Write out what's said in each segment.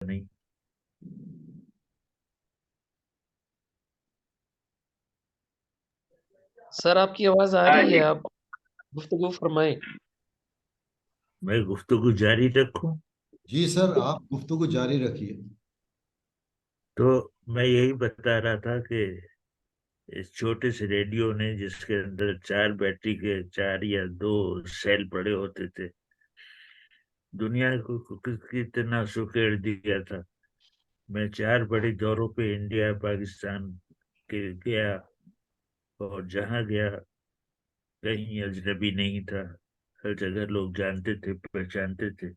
نہیں. سر آپ کی آواز آ رہی ہے، آپ گفتگو فرمائیں. میں گفتگو جاری رکھوں. جی سر، آپ گفتگو جاری رکھیے. تو میں یہی بتا رہا تھا کہ اس چھوٹے سے ریڈیو نے، جس کے اندر 4 بیٹری کے 4 یا 2 سیل پڑے ہوتے تھے، دنیا کو کتنا سکیڑ دیا تھا. میں 4 بڑے دوروں پہ انڈیا پاکستان کے گیا، اور جہاں گیا کہیں اجنبی نہیں تھا. ہر جگہ لوگ جانتے تھے، پہچانتے تھے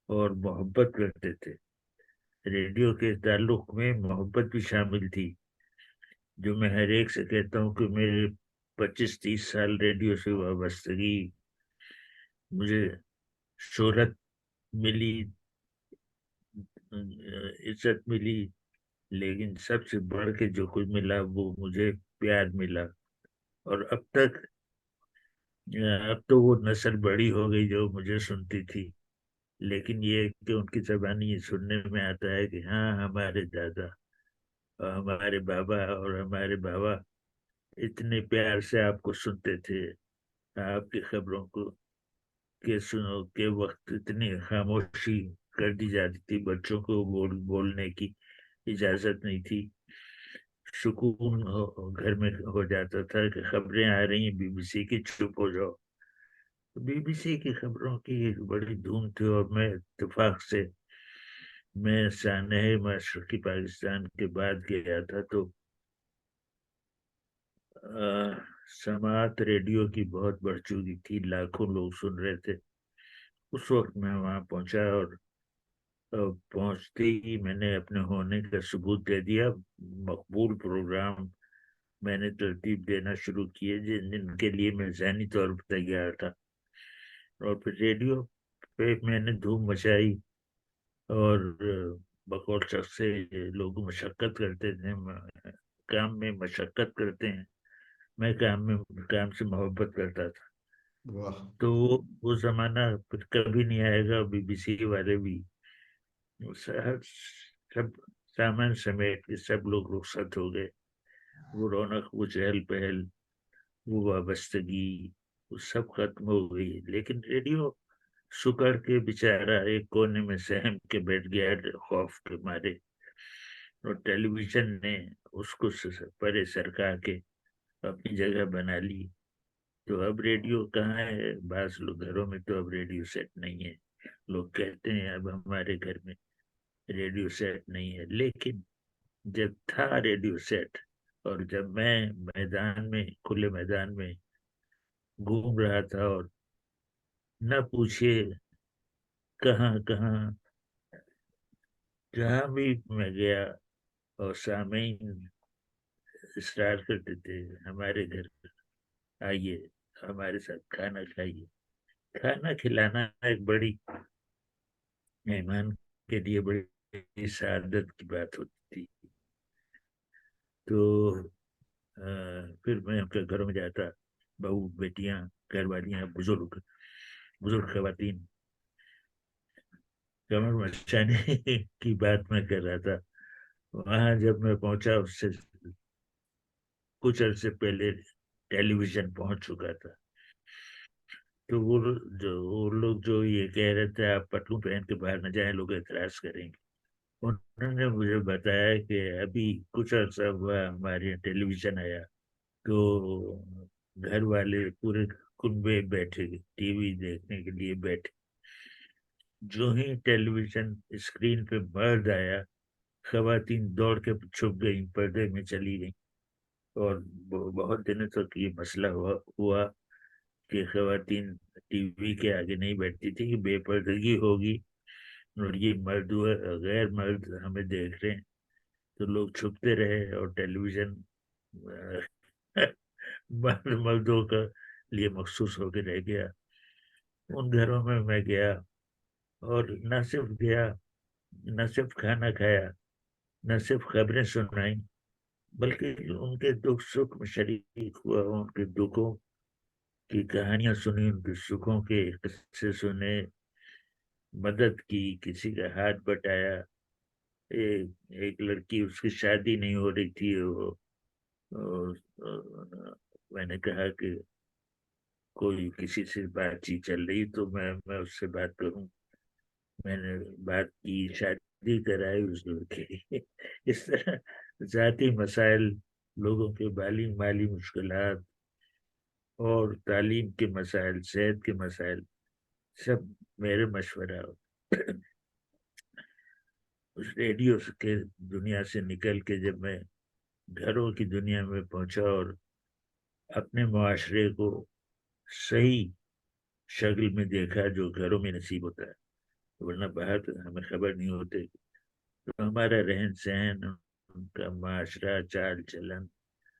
اور محبت کرتے تھے. ریڈیو کے تعلق میں محبت بھی شامل تھی، جو میں ہر ایک سے کہتا ہوں کہ میرے 25-30 سال ریڈیو سے وابستگی. مجھے شہرت ملی، عزت ملی، لیکن سب سے بڑھ کے جو کچھ ملا وہ مجھے پیار ملا. اور اب تو وہ نسل بڑی ہو گئی جو مجھے سنتی تھی، لیکن یہ کہ ان کی زبانی یہ سننے میں آتا ہے کہ ہاں، ہمارے دادا اور ہمارے بابا اور ہمارے بابا اتنے پیار سے آپ کو سنتے تھے. آپ کی خبروں کو سنو کے وقت اتنی خاموشی کر دی جاتی تھی، بچوں کو بولنے کی اجازت نہیں تھی. سکون گھر میں ہو جاتا تھا کہ خبریں آ رہی ہیں BBC کی، چپ ہو جاؤ. BBC کی خبروں کی ایک بڑی دھوم تھی، اور میں اتفاق سے میں سانحہ مشرقی پاکستان کے بعد گیا تھا، تو سماعت ریڈیو کی بہت بڑھ چکی تھی، لاکھوں لوگ سن رہے تھے. اس وقت میں وہاں پہنچا، اور پہنچتے ہی میں نے اپنے ہونے کا ثبوت دے دیا. مقبول پروگرام میں نے ترتیب دینا شروع کیے جن کے لیے میں ذہنی طور پر تیار تھا. اور پھر ریڈیو پہ میں نے دھوم مچائی، اور بقول شخص سے لوگ مشقت کرتے تھے. کام میں مشقت کرتے ہیں، میں کام سے محبت کرتا تھا. واہ. تو وہ زمانہ پھر کبھی نہیں آئے گا. BBC والے بھی سب سامان سمیٹ کے سب لوگ رخصت ہو گئے. وہ رونق، وہ چہل پہل، وہ وابستگی، وہ سب ختم ہو گئی. لیکن ریڈیو سکڑ کے بیچارہ ایک کونے میں سہم کے بیٹھ گیا خوف کے مارے، اور ٹیلی ویژن نے اس کو پرے سرکا کے اپنی جگہ بنا لی. تو اب ریڈیو کہاں ہے؟ بعض لوگ گھروں میں تو اب ریڈیو سیٹ نہیں ہے. لوگ کہتے ہیں اب ہمارے گھر میں ریڈیو سیٹ نہیں ہے، لیکن جب تھا ریڈیو سیٹ، اور جب میں کھلے میدان میں گھوم رہا تھا، اور نہ پوچھے کہاں کہاں، جہاں بھی میں گیا، اور سامعین اصرار کرتے تھے ہمارے گھر آئیے، ہمارے ساتھ کھانا کھائیے. کھانا کھلانا ایک بڑی مہمان کے لیے بڑی سعادت کی بات ہوتی تھی. تو پھر میں ان کے گھروں میں جاتا، بہو بیٹیاں، گھر والیاں، بزرگ خواتین، کمر مچانے کی بات میں کر رہا تھا. وہاں جب میں پہنچا، اس سے کچھ عرصے پہلے ٹیلی ویژن پہنچ چکا تھا. تو وہ لوگ جو یہ کہہ رہے تھے آپ پتلون پہن کے باہر نہ جائیں، لوگ اعتراض کریں گے، انہوں نے مجھے بتایا کہ ابھی کچھ عرصہ ہوا ہمارے یہاں ٹیلی ویژن آیا، تو گھر والے پورے کنبے بیٹھے ٹی وی دیکھنے کے لیے بیٹھے. جو ہی ٹیلی ویژن اسکرین پہ مرد آیا، خواتین دوڑ کے چھپ گئیں، پردے میں چلی گئیں. اور بہت دنوں تک یہ مسئلہ ہوا کہ خواتین ٹی وی کے آگے نہیں بیٹھتی تھی کہ بے پردگی ہوگی، اور یہ مرد غیر مرد ہمیں دیکھ رہے ہیں. تو لوگ چھپتے رہے، اور ٹیلی ویژن مردوں کا لیے مخصوص ہو کے رہ گیا. ان گھروں میں گیا، اور نہ صرف کھانا کھایا، نہ صرف خبریں سنائیں، بلکہ ان کے دکھ سکھ میں شریک ہوا. ان کے دکھوں کی کہانیاں سنی، ان کے سکھوں کے قصے سنے. مدد کی، کسی کا ہاتھ بٹایا. ایک لڑکی، اس کی شادی نہیں ہو رہی تھی، میں نے کہا کہ کوئی کسی سے بات چیت چل رہی تو میں اس سے بات کروں. میں نے بات کی، شادی کرائی اس لڑکے کی. اس طرح ذاتی مسائل، لوگوں کے مالی مشکلات اور تعلیم کے مسائل، صحت کے مسائل، سب میرے مشورہ. اس ریڈیو کے دنیا سے نکل کے جب میں گھروں کی دنیا میں پہنچا اور اپنے معاشرے کو صحیح شکل میں دیکھا جو گھروں میں نصیب ہوتا ہے، ورنہ باہر تو ہمیں خبر نہیں ہوتے. تو ہمارا رہن سہن، ان کا معاشرہ، چال چلن،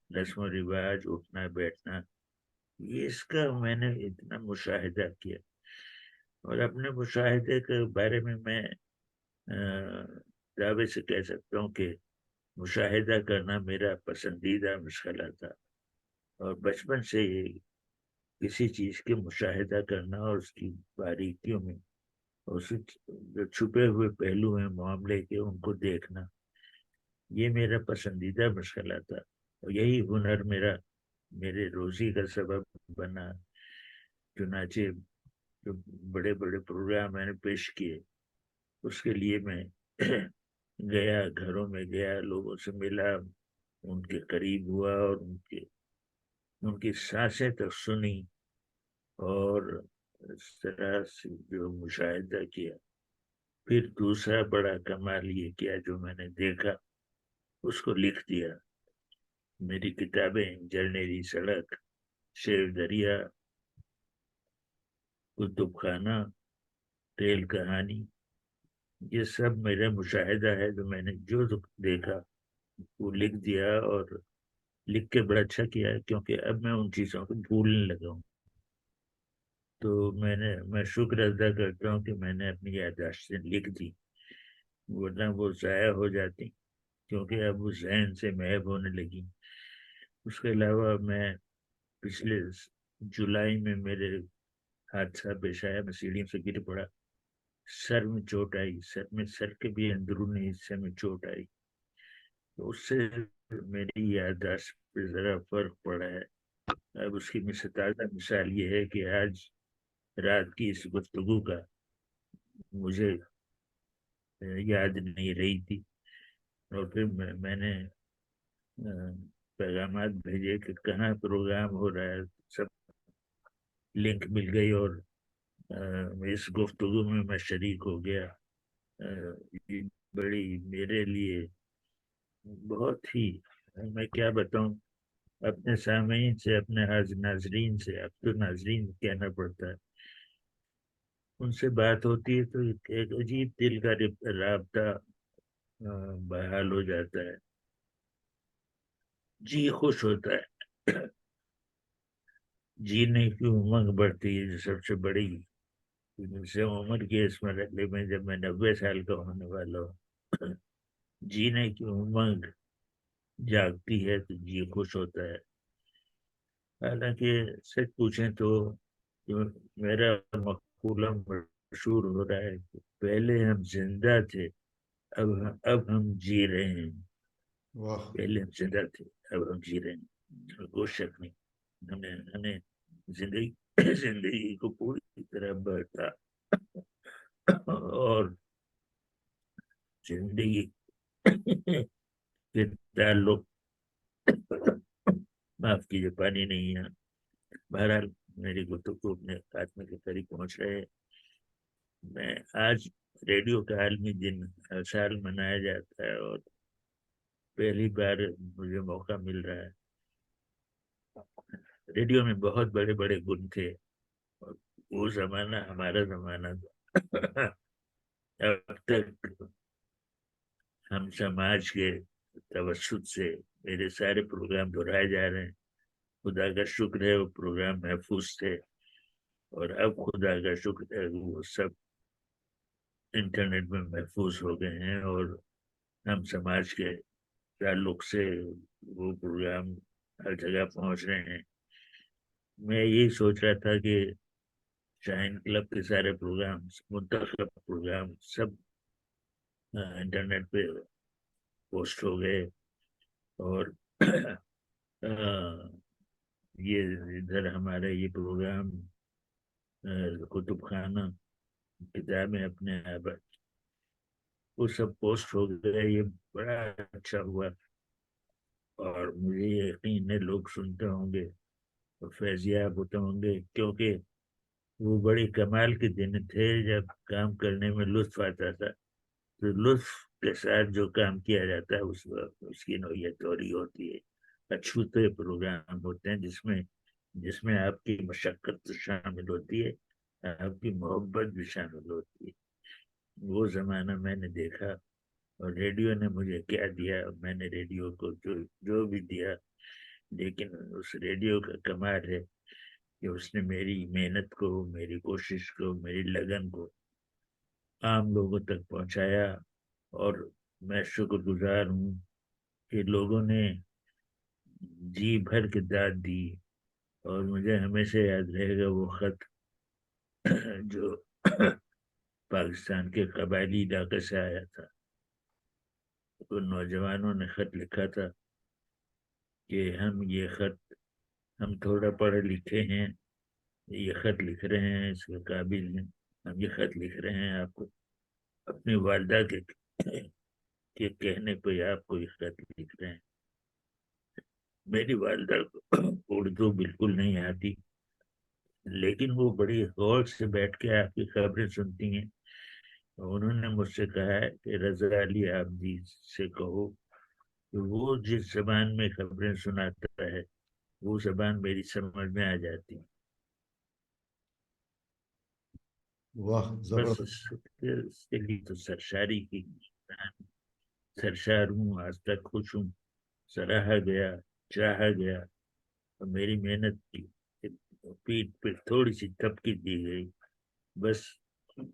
رسم و رواج، اٹھنا بیٹھنا، یہ اس کا میں نے اتنا مشاہدہ کیا. اور اپنے مشاہدے کے بارے میں دعوے سے کہہ سکتا ہوں کہ مشاہدہ کرنا میرا پسندیدہ مشغلہ تھا. اور بچپن سے یہ کسی چیز کے مشاہدہ کرنا اور اس کی باریکیوں میں، اس جو چھپے ہوئے پہلو ہیں معاملے کے، ان کو دیکھنا، یہ میرا پسندیدہ مشغلہ تھا. اور یہی ہنر میرے روزی کا سبب بنا. چنانچہ جو بڑے بڑے پروگرام میں نے پیش کیے، اس کے لیے میں گیا، گھروں میں گیا، لوگوں سے ملا، ان کے قریب ہوا اور ان کی سانسیں تک سنی. اور اس طرح سے جو مشاہدہ کیا، پھر دوسرا بڑا کمال یہ کیا جو میں نے دیکھا اس کو لکھ دیا. میری کتابیں جرنیلی سڑک، شیر دریا، کتب خانہ، ریل کہانی، یہ سب میرا مشاہدہ ہے. جو میں نے جو دیکھا وہ لکھ دیا، اور لکھ کے بڑا اچھا کیا ہے، کیونکہ اب میں ان چیزوں کو بھولنے لگا ہوں. تو میں شکر ادا کرتا ہوں کہ میں نے اپنی یادداشتیں لکھ دی، ورنہ وہ ضائع ہو جاتی، کیونکہ اب وہ ذہن سے محو ہونے لگی. اس کے علاوہ میں پچھلے جولائی میں میرے حادثہ پیش آیا، میں سیڑھیوں سے گر پڑا، سر میں چوٹ آئی، سر کے بھی اندرونی حصے میں چوٹ آئی. تو اس سے میری یادداشت پہ ذرا فرق پڑا ہے. اب اس کی تازہ مثال یہ ہے کہ آج رات کی اس گفتگو کا مجھے یاد نہیں رہی تھی، اور پھر میں نے پیغامات بھیجے کہ کہاں پروگرام ہو رہا ہے، سب لنک مل گئی، اور اس گفتگو میں شریک ہو گیا. یہ بڑی میرے لیے بہت ہی، میں کیا بتاؤں، اپنے سامعین سے، اپنے ناظرین سے، اب تو ناظرین کہنا پڑتا ہے، ان سے بات ہوتی ہے تو ایک عجیب دل کا رابطہ بحال ہو جاتا ہے، جی خوش ہوتا ہے، جینے کی امنگ بڑھتی ہے. جو سب سے بڑی سے عمر کے اس مرحلے میں، جب میں 90 سال کا ہونے والا ہوں، جینے کی امنگ جاگتی ہے تو جی خوش ہوتا ہے. حالانکہ سچ پوچھیں تو میرا مقولہ مشہور ہو رہا ہے کہ پہلے ہم زندہ تھے، اب ہم جی رہے ہیں. واہ. پہلے ہم زندہ تھے، اب ہم جی رہے ہیں. کوئی شک نہیں، ہمیں زندگی کو پوری طرح بڑھتا اور زندگی کے تعلق، معاف کیجیے پانی نہیں ہے. بہرحال میری گفتگو اپنے خاتمے کے قریب پہنچ رہے ہیں. میں آج ریڈیو کا عالمی دن ہر سال منایا جاتا ہے، اور پہلی بار مجھے موقع مل رہا ہے. ریڈیو میں بہت بڑے بڑے گن تھے، اور وہ زمانہ ہمارا زمانہ تھا. اب تک ہم سماج کے توسط سے میرے سارے پروگرام دہرائے جا رہے ہیں. خدا کا شکر ہے وہ پروگرام محفوظ تھے، اور اب خدا کا شکر ہے وہ سب انٹرنیٹ میں محفوظ ہو گئے ہیں، اور ہم سماج کے تعلق سے وہ پروگرام ہر جگہ پہنچ رہے ہیں. میں یہی سوچ رہا تھا کہ شاہین کلب کے سارے پروگرام، منتخب پروگرام سب انٹرنیٹ پہ پوسٹ ہو گئے. اور یہ ادھر ہمارے یہ پروگرام کتب خانہ، کتابیں اپنے آپ، وہ سب پوسٹ ہو گئے. یہ بڑا اچھا ہوا، اور مجھے یقین ہے لوگ سنتے ہوں گے اور فیضیاب ہوتے ہوں گے، کیونکہ وہ بڑی کمال کے دن تھے جب کام کرنے میں لطف آتا تھا. تو لطف کے ساتھ جو کام کیا جاتا ہے اس وقت اس کی نوعیت اور ہی ہوتی ہے. اچھوتے پروگرام ہوتے ہیں جس میں آپ کی مشقت شامل ہوتی ہے، آپ کی محبت بھی شامل ہوتی ہے. وہ زمانہ میں نے دیکھا، اور ریڈیو نے مجھے کیا دیا، میں نے ریڈیو کو جو بھی دیا. لیکن اس ریڈیو کا کمال ہے کہ اس نے میری محنت کو، میری کوشش کو، میری لگن کو عام لوگوں تک پہنچایا. اور میں شکر گزار ہوں کہ لوگوں نے جی بھر کے داد دی. اور مجھے ہمیشہ یاد رہے گا وہ خط جو پاکستان کے قبائلی علاقے سے آیا تھا. تو نوجوانوں نے خط لکھا تھا کہ ہم تھوڑا پڑھے لکھے ہیں، یہ خط لکھ رہے ہیں، اس کے قابل ہیں، ہم یہ خط لکھ رہے ہیں آپ کو، اپنی والدہ کے کہنے پہ آپ کو یہ خط لکھ رہے ہیں. میری والدہ کو اردو بالکل نہیں آتی، لیکن وہ بڑی غور سے بیٹھ کے آپ کی خبریں سنتی ہیں. انہوں نے مجھ سے کہا ہے کہ رضا علی عابدی سے کہو کہ وہ جس زبان میں خبریں سناتا ہے وہ زبان میری سمجھ میں آ جاتی. واہ بس زبردست. اس کے لیے تو سرشار ہوں، آج تک خوش ہوں. سراہا گیا، چاہا گیا، اور میری محنت کی پیٹ پہ تھوڑی سی تھپکی دی گئی. بس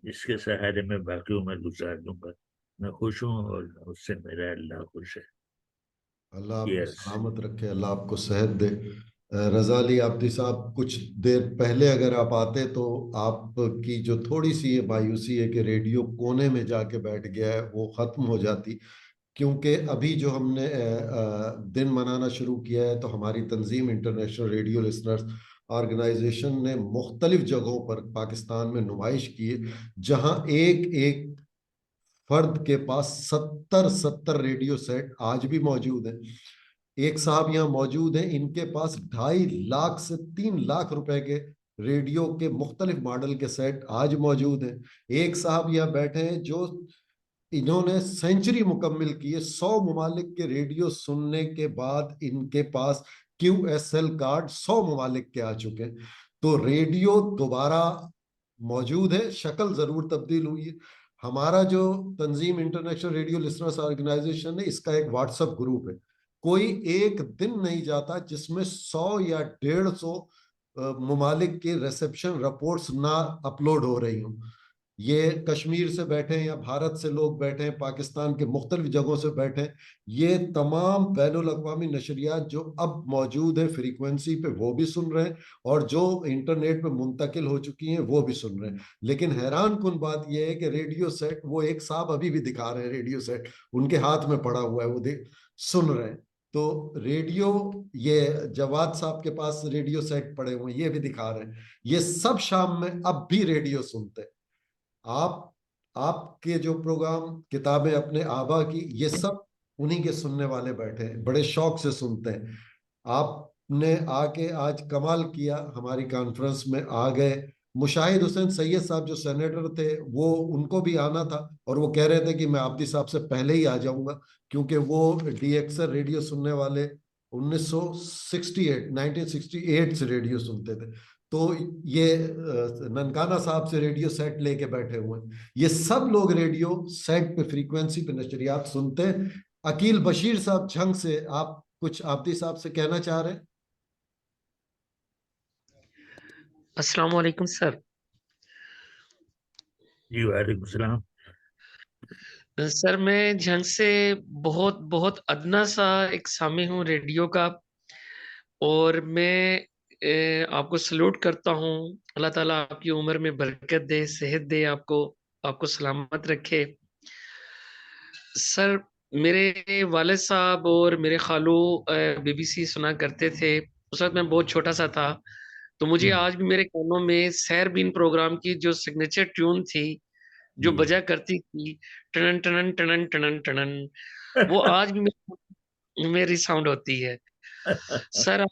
اس کے سہارے میں باقی عمر گزار دوں گا. میں خوش ہوں اور اس سے میرا اللہ خوش ہے. اللہ آپ کو یس. سلامت رکھے، اللہ آپ کو صحت دے. رضا علی عابدی صاحب، کچھ دیر پہلے اگر آپ آتے تو آپ کی جو تھوڑی سی یہ مایوسی ہے کہ ریڈیو کونے میں جا کے بیٹھ گیا ہے وہ ختم ہو جاتی. کیونکہ ابھی جو ہم نے دن منانا شروع کیا ہے تو ہماری تنظیم انٹرنیشنل ریڈیو لسنرز آرگنائزیشن نے مختلف جگہوں پر پاکستان میں نمائش کی ہے، جہاں ایک ایک فرد کے پاس 70 ریڈیو سیٹ آج بھی موجود ہیں. ایک صاحب یہاں موجود ہیں، ان کے پاس 2.5 لاکھ سے 3 لاکھ روپے کے ریڈیو کے مختلف ماڈل کے سیٹ آج موجود ہیں. ایک صاحب یہاں بیٹھے ہیں جو انہوں نے سینچری مکمل کی ہے. 100 ممالک کے ریڈیو سننے کے بعد ان کے پاس QSL کارڈ 100 ممالک کے آ چکے ہیں. تو ریڈیو دوبارہ موجود ہے، شکل ضرور تبدیل ہوئی ہے. ہمارا جو تنظیم انٹرنیشنل ریڈیو لسنرز آرگنائزیشن ہے، اس کا ایک واٹس ایپ گروپ ہے. کوئی ایک دن نہیں جاتا جس میں 100 یا 150 ممالک کے ریسپشن رپورٹس نہ اپلوڈ ہو رہی ہوں. یہ کشمیر سے بیٹھے ہیں یا بھارت سے لوگ بیٹھے ہیں، پاکستان کے مختلف جگہوں سے بیٹھے ہیں. یہ تمام بین الاقوامی نشریات جو اب موجود ہیں فریکوینسی پہ وہ بھی سن رہے ہیں، اور جو انٹرنیٹ پہ منتقل ہو چکی ہیں وہ بھی سن رہے ہیں. لیکن حیران کن بات یہ ہے کہ ریڈیو سیٹ وہ ایک صاحب ابھی بھی دکھا رہے ہیں، ریڈیو سیٹ ان کے ہاتھ میں پڑا ہوا ہے، وہ سن رہے ہیں. تو ریڈیو، یہ جواد صاحب کے پاس ریڈیو سیٹ پڑے ہوئے ہیں، یہ بھی دکھا رہے ہیں. یہ سب شام میں اب بھی ریڈیو سنتے ہیں. آپ کے جو پروگرام کتابیں اپنے آبا کی، یہ سب انہی کے سننے والے بیٹھے ہیں، بڑے شوق سے سنتے ہیں. آپ نے آ کے آج کمال کیا، ہماری کانفرنس میں آ گئے. مشاہد حسین سید صاحب جو سینیٹر تھے، وہ ان کو بھی آنا تھا اور وہ کہہ رہے تھے کہ میں عابدی صاحب سے پہلے ہی آ جاؤں گا، کیونکہ وہ ڈی ایکسر ریڈیو سننے والے 1968 سے ریڈیو سنتے تھے. تو یہ ننکانہ صاحب سے ریڈیو سیٹ لے کے بیٹھے ہوئے ہیں. یہ سب لوگ ریڈیو سیٹ پہ فریکوینسی پہ نشریات سنتے ہیں. عقیل بشیر صاحب جھنگ سے، آپ کچھ عابدی صاحب سے کہنا چاہ رہے ہیں؟ السلام علیکم سر. جی وعلیکم السلام. سر میں جھنگ سے بہت ادنا سا ایک سامع ہوں ریڈیو کا، اور میں آپ کو سلوٹ کرتا ہوں. اللہ تعالیٰ آپ کی عمر میں برکت دے, صحت دے, آپ کو سلامت رکھے. سر, میرے والد صاحب اور میرے خالو بی بی سی سنا کرتے تھے. اس وقت میں بہت چھوٹا سا تھا, تو مجھے آج بھی میرے کانوں میں سیر بین پروگرام کی جو سگنیچر ٹیون تھی جو بجا کرتی تھی, ٹنن ٹنن ٹنن ٹنن ٹنن, وہ آج بھی میری ساؤنڈ ہوتی ہے. سر,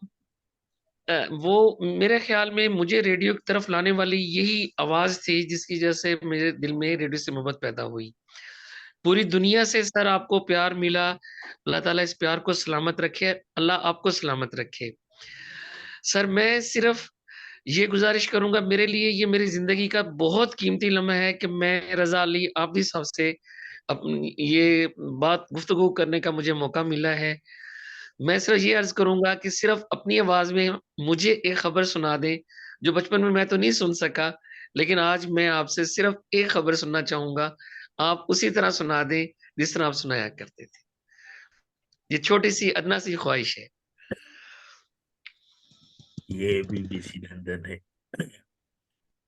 وہ میرے خیال میں مجھے ریڈیو کی طرف لانے والی یہی آواز تھی جس کی وجہ سے میرے دل میں ریڈیو سے محبت پیدا ہوئی. پوری دنیا سے سر آپ کو پیار ملا, اللہ تعالیٰ اس پیار کو سلامت رکھے, اللہ آپ کو سلامت رکھے. سر, میں صرف یہ گزارش کروں گا, میرے لیے یہ میری زندگی کا بہت قیمتی لمحہ ہے کہ میں رضا علی عابدی صاحب سے اپنی یہ بات گفتگو کرنے کا مجھے موقع ملا ہے. میں صرف یہ عرض کروں گا کہ صرف اپنی آواز میں مجھے ایک خبر سنا دیں جو بچپن میں تو نہیں سن سکا, لیکن آج میں آپ سے صرف ایک خبر سننا چاہوں گا. آپ اسی طرح سنا دیں جس طرح آپ سنایا کرتے تھے. یہ چھوٹی سی ادنا سی خواہش ہے. یہ بی بی سی لندن ہے.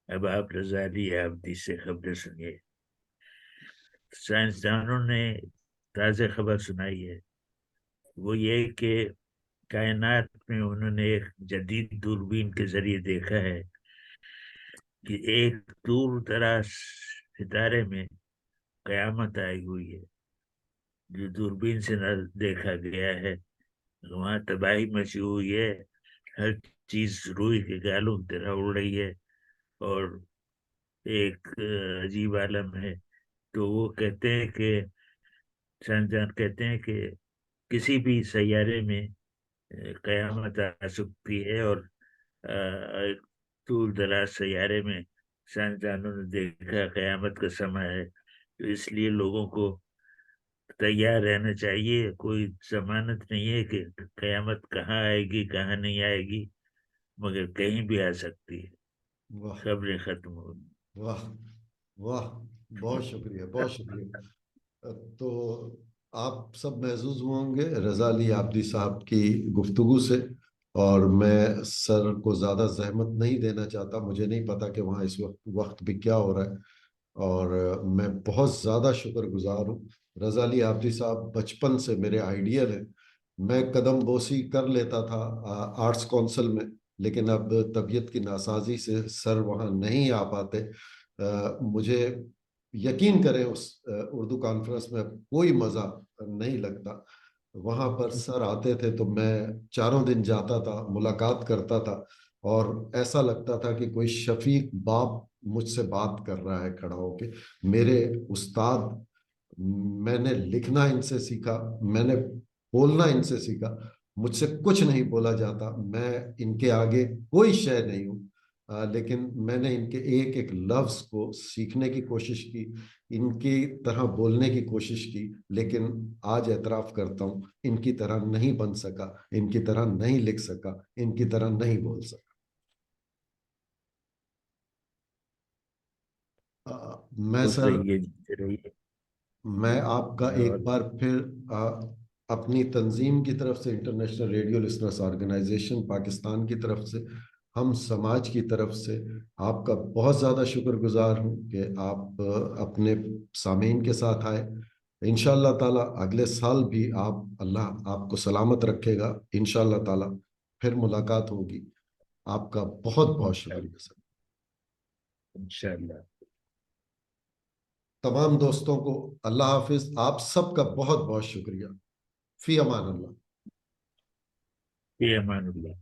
اب آپ رضا علی عابدی سے خبریں سنیے. سائنسدانوں نے تازہ خبر سنائی ہے, وہ یہ کہ کائنات میں انہوں نے ایک جدید دوربین کے ذریعے دیکھا ہے کہ ایک دور دراز ستارے میں قیامت آئی ہوئی ہے جو دوربین سے نہ دیکھا گیا ہے. وہاں تباہی مچی ہوئی ہے, ہر چیز روئی کے گالوں کی طرح اڑ رہی ہے اور ایک عجیب عالم ہے. تو وہ کہتے ہیں کہ سائنسدان کہتے ہیں کہ کسی بھی سیارے میں قیامت آ سکتی ہے, اور ایک دور دراز سیارے میں سائنسدانوں نے دیکھا قیامت کا سمے ہے. تو اس لیے لوگوں کو تیار رہنا چاہیے. کوئی ضمانت نہیں ہے کہ قیامت کہاں آئے گی کہاں نہیں آئے گی, مگر کہیں بھی آ سکتی ہے. واہ خبریں ختم ہو گئی. واہ واہ, بہت شکریہ, بہت شکریہ. تو آپ سب محظوظ ہوں گے رضا علی عابدی صاحب کی گفتگو سے, اور میں سر کو زیادہ زحمت نہیں دینا چاہتا. مجھے نہیں پتا کہ وہاں اس وقت بھی کیا ہو رہا ہے, اور میں بہت زیادہ شکر گزار ہوں. رضا علی عابدی صاحب بچپن سے میرے آئیڈیل ہیں. میں قدم بوسی کر لیتا تھا آرٹس کونسل میں, لیکن اب طبیعت کی ناسازی سے سر وہاں نہیں آ پاتے. مجھے یقین کریں اس اردو کانفرنس میں کوئی مزہ نہیں لگتا. وہاں پر سر آتے تھے تو میں چاروں دن جاتا تھا, ملاقات کرتا تھا, اور ایسا لگتا تھا کہ کوئی شفیق باپ مجھ سے بات کر رہا ہے کھڑا ہو کے. میرے استاد, میں نے لکھنا ان سے سیکھا, میں نے بولنا ان سے سیکھا. مجھ سے کچھ نہیں بولا جاتا, میں ان کے آگے کوئی شے نہیں ہوں, لیکن میں نے ان کے ایک ایک لفظ کو سیکھنے کی کوشش کی, ان کی طرح بولنے کی کوشش کی, لیکن آج اعتراف کرتا ہوں ان کی طرح نہیں بن سکا, ان کی طرح نہیں لکھ سکا, ان کی طرح نہیں بول سکا. میں سر, رہیے. میں آپ کا ایک بار پھر اپنی تنظیم کی طرف سے, international radio listeners organisation Pakistan کی طرف سے, ہم سماج کی طرف سے آپ کا بہت زیادہ شکر گزار ہوں کہ آپ اپنے سامعین کے ساتھ آئے. انشاءاللہ تعالیٰ اگلے سال بھی اللہ آپ کو سلامت رکھے گا. انشاءاللہ تعالیٰ پھر ملاقات ہوگی. آپ کا بہت بہت شکریہ سر. انشاءاللہ. تمام دوستوں کو اللہ حافظ. آپ سب کا بہت بہت شکریہ. فی امان اللہ. فی امان اللہ.